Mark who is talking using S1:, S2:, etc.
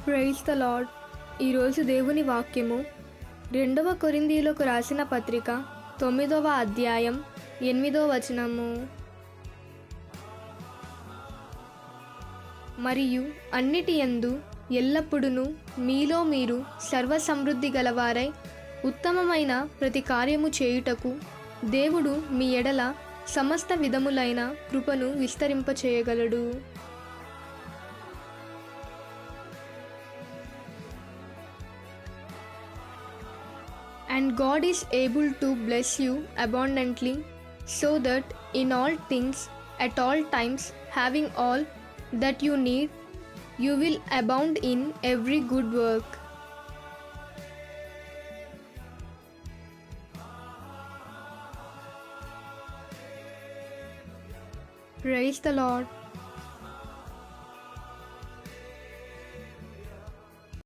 S1: Praise the lord. ఈరోజు దేవుని వాక్యము 2వ కొరింథీయులకు రాసిన పత్రిక 9వ అధ్యాయం 8వ వచనము. మరియు అన్నిటి యందు ఎల్లప్పుడూ మీలో మీరు సర్వసమృద్ధి గలవారై ఉత్తమమైన ప్రతి కార్యము చేయుటకు దేవుడు మీ ఎడల సమస్త విధములైన కృపను విస్తరింపచేయగలడు. And God is able to bless you abundantly, so that in all things, at all times, having all that you need, you will abound in every good work. Praise the Lord.